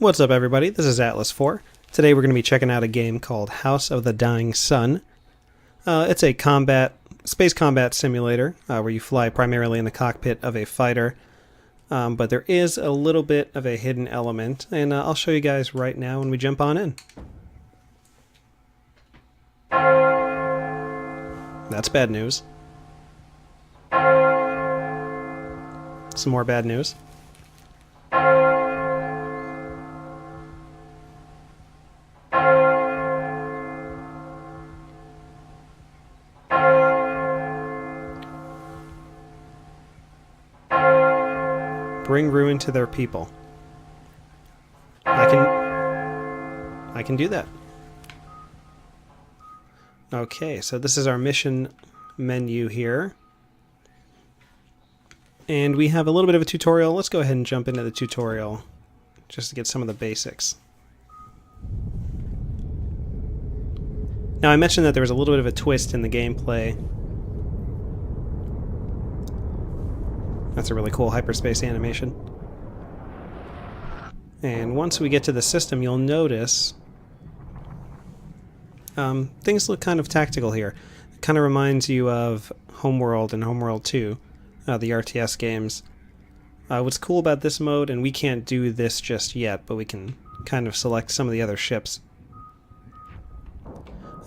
What's up, everybody? This is Atlas4. Today we're going to be checking out a game called House of the Dying Sun. It's a space combat simulator where you fly primarily in the cockpit of a fighter, but there is a little bit of a hidden element, and I'll show you guys right now when we jump on in. That's bad news. Some more bad news. Bring ruin to their people. I can do that. Okay, so this is our mission menu here. And we have a little bit of a tutorial. Let's go ahead and jump into the tutorial just to get some of the basics. Now, I mentioned that there was a little bit of a twist in the gameplay. That's a really cool hyperspace animation. And once we get to the system, you'll notice things look kind of tactical here. It kind of reminds you of Homeworld and Homeworld 2, the RTS games. What's cool about this mode, and we can't do this just yet, but we can kind of select some of the other ships.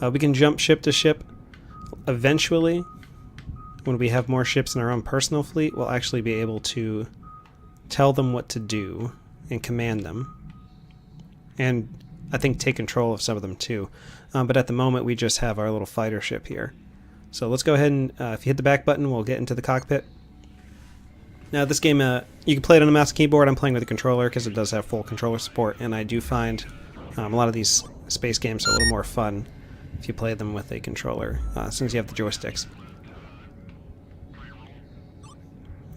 We can jump ship to ship. Eventually, when we have more ships in our own personal fleet, we'll actually be able to tell them what to do and command them. And I think take control of some of them too. But at the moment, we just have our little fighter ship here. So let's go ahead and, if you hit the back button, we'll get into the cockpit. Now this game, you can play it on the mouse and keyboard. I'm playing with a controller because it does have full controller support, and I do find a lot of these space games are a little more fun if you play them with a controller, since you have the joysticks.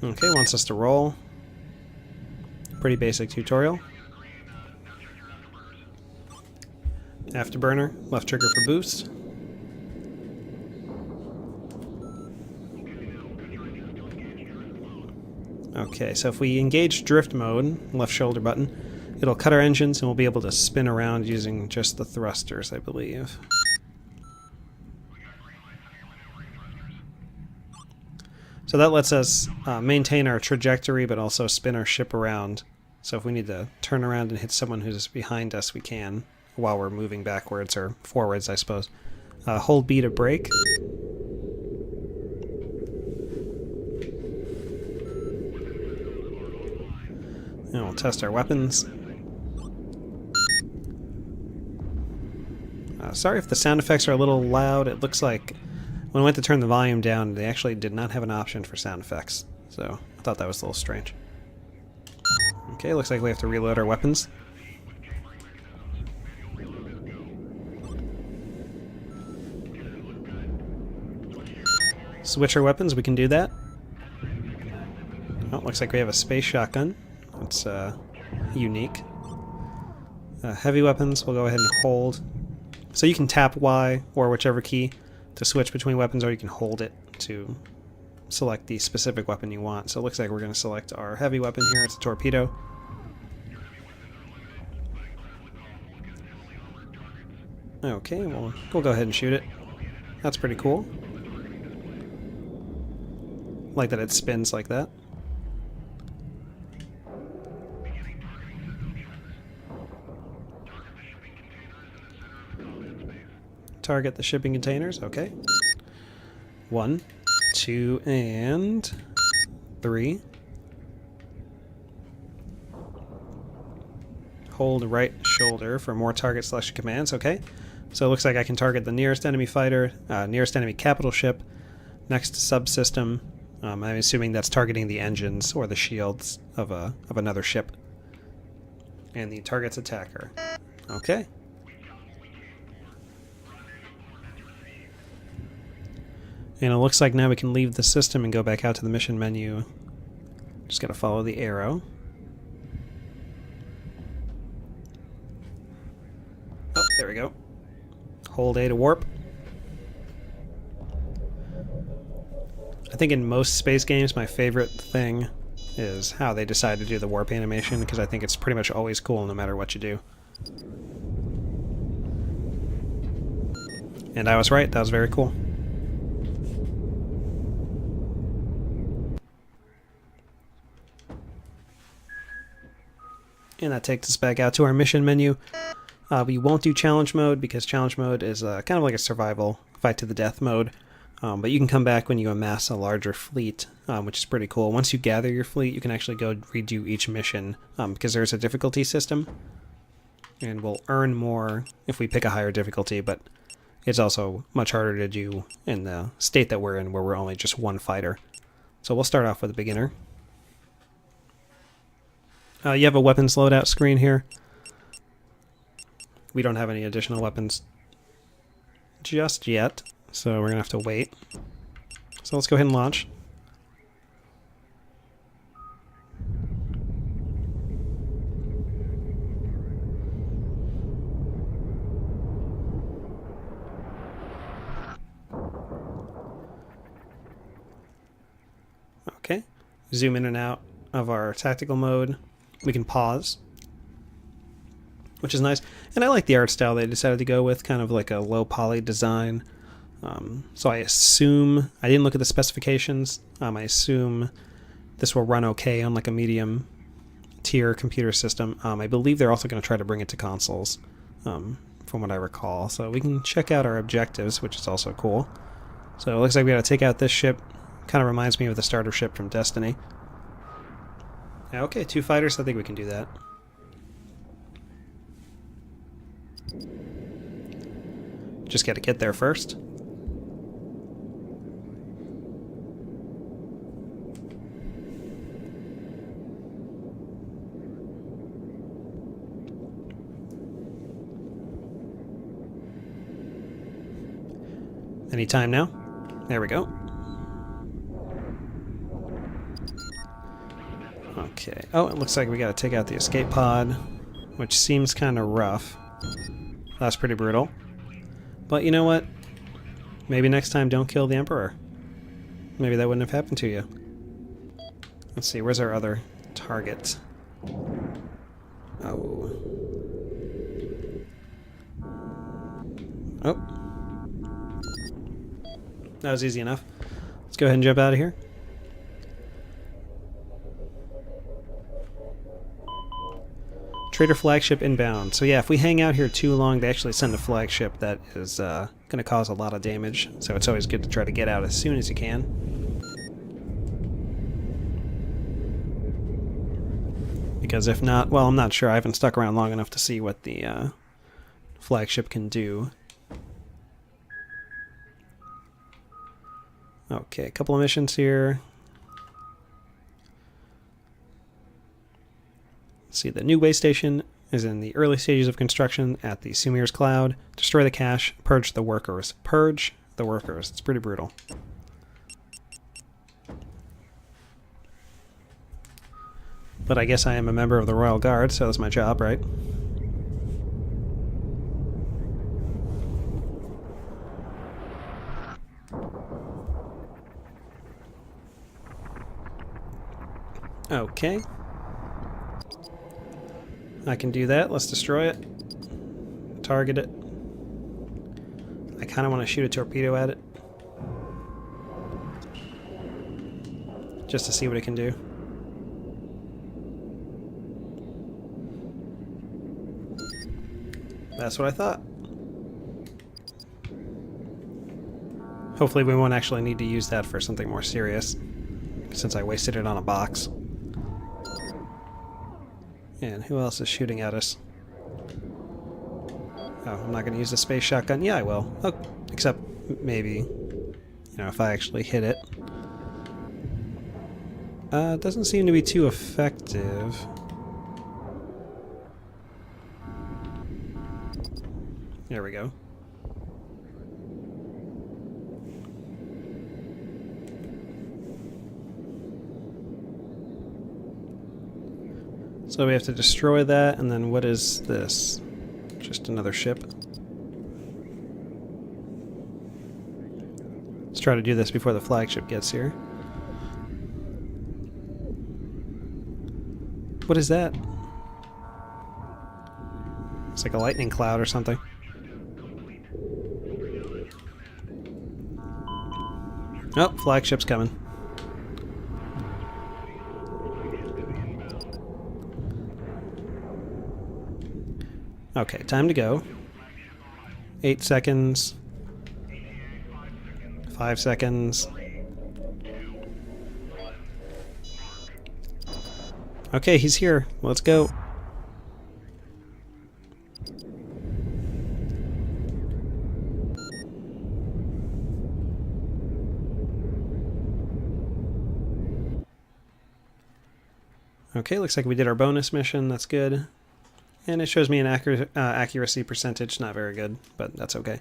Okay, wants us to roll. Pretty basic tutorial. Afterburner, left trigger for boost. Okay, so if we engage drift mode, left shoulder button, it'll cut our engines and we'll be able to spin around using just the thrusters, I believe. So that lets us maintain our trajectory, but also spin our ship around. So if we need to turn around and hit someone who's behind us, we can, while we're moving backwards, or forwards, I suppose. Hold B to brake. And we'll test our weapons. Sorry if the sound effects are a little loud. It looks like when I went to turn the volume down, they actually did not have an option for sound effects. So I thought that was a little strange. Okay, looks like we have to reload our weapons. Switch our weapons, we can do that. Oh, looks like we have a space shotgun. That's unique. Heavy weapons, we'll go ahead and hold. So you can tap Y or whichever key to switch between weapons, or you can hold it to select the specific weapon you want. So it looks like we're going to select our heavy weapon here. It's a torpedo. Okay, well, we'll go ahead and shoot it. That's pretty cool. Like that it spins like that. Target the shipping containers, okay. 1, 2, and 3. Hold right shoulder for more target selection commands, okay. So it looks like I can target the nearest enemy fighter, nearest enemy capital ship, next subsystem. I'm assuming that's targeting the engines or the shields of another ship. And the target's attacker. Okay. And it looks like now we can leave the system and go back out to the mission menu. Just gotta follow the arrow. Oh, there we go. Hold A to warp. I think in most space games, my favorite thing is how they decide to do the warp animation, because I think it's pretty much always cool no matter what you do. And I was right, that was very cool. And that takes us back out to our mission menu. We won't do challenge mode because challenge mode is kind of like a survival, fight to the death mode. But you can come back when you amass a larger fleet, which is pretty cool. Once you gather your fleet, you can actually go redo each mission because there's a difficulty system. And we'll earn more if we pick a higher difficulty, but it's also much harder to do in the state that we're in, where we're only just one fighter. So we'll start off with a beginner. You have a weapons loadout screen here. We don't have any additional weapons just yet, so we're going to have to wait. So let's go ahead and launch. Okay, zoom in and out of our tactical mode. We can pause, which is nice. And I like the art style they decided to go with, kind of like a low poly design. So I assume, I didn't look at the specifications, I assume this will run okay on like a medium tier computer system. I believe they're also going to try to bring it to consoles, from what I recall. So we can check out our objectives, which is also cool. So it looks like we got to take out this ship. Kind of reminds me of the starter ship from Destiny. Okay, 2 fighters, I think we can do that. Just got to get there first. Anytime now. There we go. Okay. Oh, it looks like we got to take out the escape pod, which seems kind of rough. That's pretty brutal. But you know what? Maybe next time don't kill the Emperor. Maybe that wouldn't have happened to you. Let's see, where's our other target? Oh. Oh. That was easy enough. Let's go ahead and jump out of here. Trader flagship inbound. So yeah, if we hang out here too long, they actually send a flagship that is going to cause a lot of damage. So it's always good to try to get out as soon as you can. Because if not, well, I'm not sure. I haven't stuck around long enough to see what the flagship can do. Okay, a couple of missions here. See, the new way station is in the early stages of construction at the Sumir's Cloud. Destroy the cache, purge the workers. Purge the workers. It's pretty brutal. But I guess I am a member of the Royal Guard, so that's my job, right? Okay. I can do that. Let's destroy it. Target it. I kind of want to shoot a torpedo at it. Just to see what it can do. That's what I thought. Hopefully we won't actually need to use that for something more serious, since I wasted it on a box. And who else is shooting at us? Oh, I'm not going to use the space shotgun. Yeah, I will. Oh, except maybe, you know, if I actually hit it. It doesn't seem to be too effective. There we go. So we have to destroy that, and then what is this? Just another ship. Let's try to do this before the flagship gets here. What is that? It's like a lightning cloud or something. Oh, flagship's coming. Okay, time to go. 8 seconds. 5 seconds. Okay, he's here. Let's go. Okay, looks like we did our bonus mission. That's good. And it shows me an accuracy percentage. Not very good, but that's okay.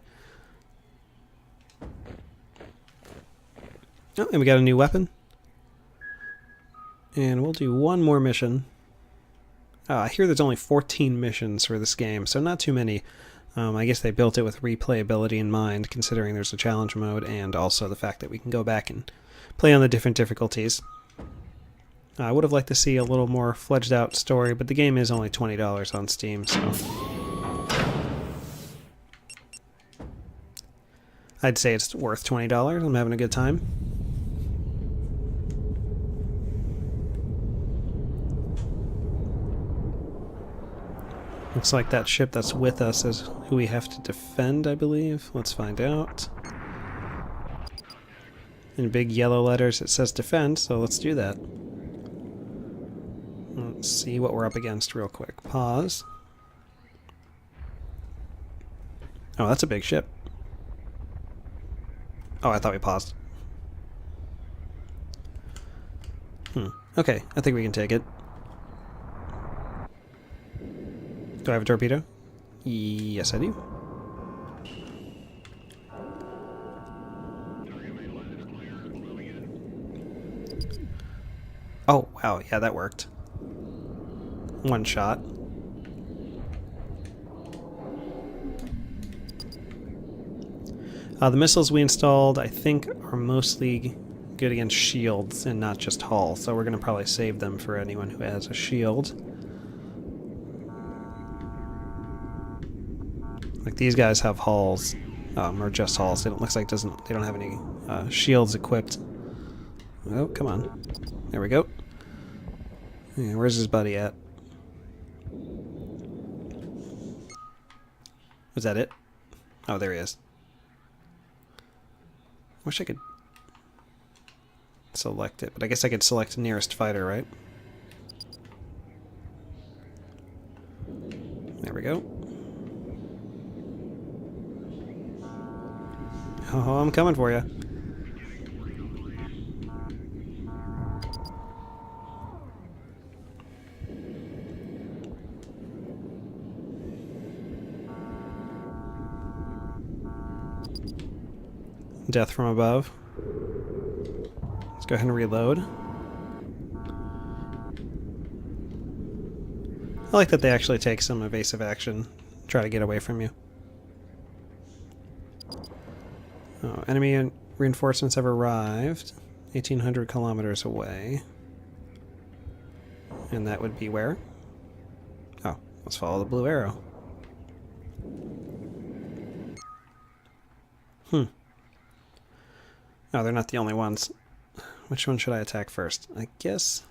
Oh, and we got a new weapon. And we'll do one more mission. Oh, I hear there's only 14 missions for this game, so not too many. I guess they built it with replayability in mind, considering there's a challenge mode, and also the fact that we can go back and play on the different difficulties. I would have liked to see a little more fledged out story, but the game is only $20 on Steam, so I'd say it's worth $20. I'm having a good time. Looks like that ship that's with us is who we have to defend, I believe. Let's find out. In big yellow letters it says defend, so let's do that. Let's see what we're up against real quick. Pause. Oh, that's a big ship. Oh, I thought we paused. Okay, I think we can take it. Do I have a torpedo? Yes, I do. Oh, wow, yeah, that worked. One shot. The missiles we installed, I think, are mostly good against shields and not just hull, so we're going to probably save them for anyone who has a shield. Like these guys have hulls, or just hulls. It looks like they don't have any shields equipped. Oh, come on. There we go. Yeah, where's his buddy at? Was that it? Oh, there he is. Wish I could select it, but I guess I could select nearest fighter, right? There we go. Oh, I'm coming for you. Death from above. Let's go ahead and reload. I like that they actually take some evasive action, try to get away from you. Oh, enemy reinforcements have arrived 1,800 kilometers away. And that would be where? Oh, let's follow the blue arrow. No, they're not the only ones. Which one should I attack first? I guess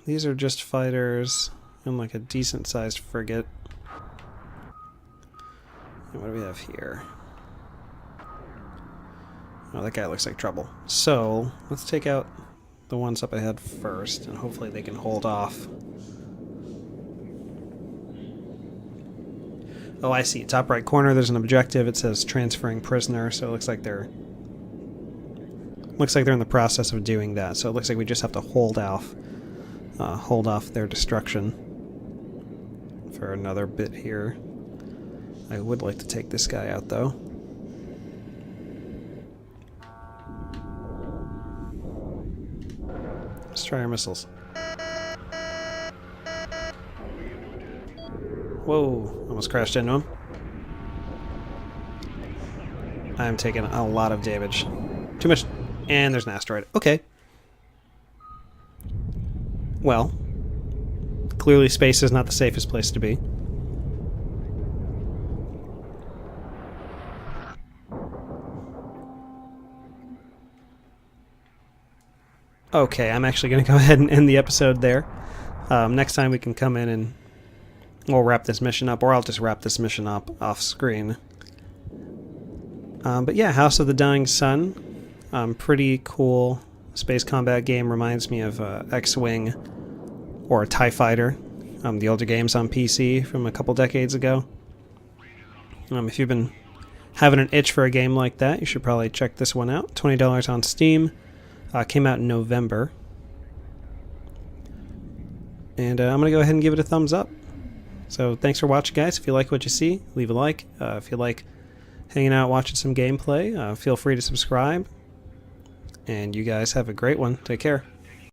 these are just fighters and like a decent sized frigate. And what do we have here? Oh, that guy looks like trouble. So let's take out the ones up ahead first, and hopefully they can hold off. Oh, I see. Top right corner, there's an objective. It says transferring prisoner, so it looks like they're in the process of doing that. So it looks like we just have to hold off their destruction for another bit here. I would like to take this guy out, though. Let's try our missiles. Whoa, almost crashed into him. I'm taking a lot of damage. Too much. And there's an asteroid. Okay. well, clearly space is not the safest place to be. Okay, I'm actually going to go ahead and end the episode there. Next time we can come in and we'll wrap this mission up, or I'll just wrap this mission up off screen. But yeah, House of the Dying Sun, pretty cool space combat game. Reminds me of X-Wing or a TIE Fighter, the older games on PC from a couple decades ago. If you've been having an itch for a game like that, you should probably check this one out. $20 on Steam. Came out in November. And I'm going to go ahead and give it a thumbs up. So thanks for watching, guys. If you like what you see, leave a like. If you like hanging out watching some gameplay, feel free to subscribe. And you guys have a great one. Take care.